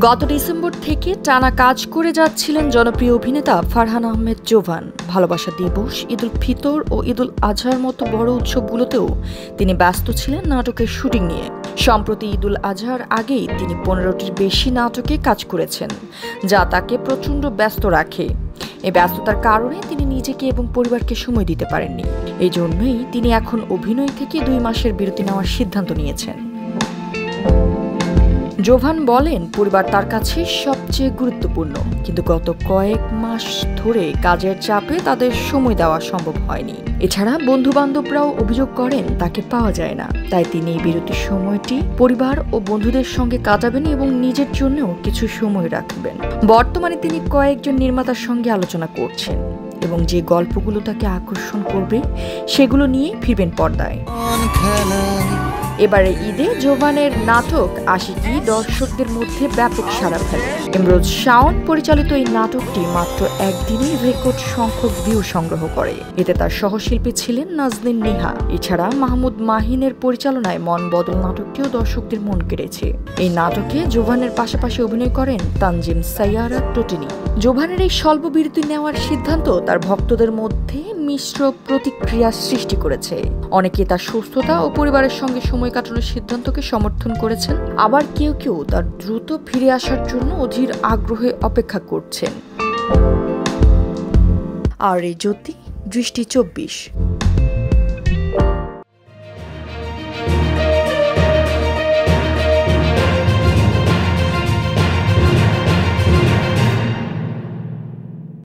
গত ডিসেম্বর থেকে টানা কাজ করে যাচ্ছিলেন জনপ্রিয় অভিনেতা ফারহান আহমেদ জোভান। ভালোবাসা দিবস, ঈদুল ফিতর ও ঈদুল আজহার মতো বড় উৎসবগুলোতেও তিনি ব্যস্ত ছিলেন নাটকের শুটিং নিয়ে। সম্প্রতি ঈদুল আজহার আগেই তিনি 15টির বেশি নাটকে কাজ করেছেন, যা তাকে প্রচণ্ড ব্যস্ত রাখে। এই ব্যস্ততার কারণে তিনি নিজেকে এবং পরিবারকে সময় দিতে পারেননি। এই জন্যই তিনি এখন অভিনয় থেকে 2 মাসের বিরতি নেওয়ার সিদ্ধান্ত নিয়েছেন। জোভান বলেন, পরিবার তার কাছে সবচেয়ে গুরুত্বপূর্ণ, কিন্তু গত কয়েক মাস ধরে কাজের চাপে তাদের সময় দেওয়া সম্ভব হয়নি। এছাড়া বন্ধু-বান্ধবরাও অভিযোগ করেন তাকে পাওয়া যায় না। তাই তিনি এই বিরতির সময়টি পরিবার ও বন্ধুদের সঙ্গে কাটাবেন এবং নিজের জন্যও কিছু সময় রাখবেন। বর্তমানে তিনি কয়েকজন নির্মাতার সঙ্গে আলোচনা করছেন এবং যে গল্পগুলো তাকে আকর্ষণ করবে সেগুলো নিয়ে ফিরবেন পর্দায়। এবারে ঈদে জোভানের নাটক আশিকি দর্শকদের মধ্যে ব্যাপক সাড়া ফেলে। ইমরোজ শাওন পরিচালিত এই নাটকটি মাত্র একদিনেই রেকর্ড সংখ্যক ভিউ সংগ্রহ করে। এতে তার সহশিল্পী ছিলেন নাজনীন নিহা। এছাড়া মাহমুদ মাহিনের পরিচালনায় মন বদল নাটকটিও দর্শকদের মন কেড়েছে। এই নাটকে জোভানের পাশাপাশি অভিনয় করেন তানজিম সাইয়ারা টোটিনি। জোভানের এই স্বল্প বিরতি নেওয়ার সিদ্ধান্ত তার ভক্তদের মধ্যে মিশ্র প্রতিক্রিয়া সৃষ্টি করেছে। অনেকে তার সুস্থতা ও পরিবারের সঙ্গে সময় কাটানোর সিদ্ধান্তকে সমর্থন করেছেন, আবার কেউ কেউ তার দ্রুত ফিরে আসার জন্য অধীর আগ্রহে অপেক্ষা করছেন। আর এই জ্যোতি, দৃষ্টি 24।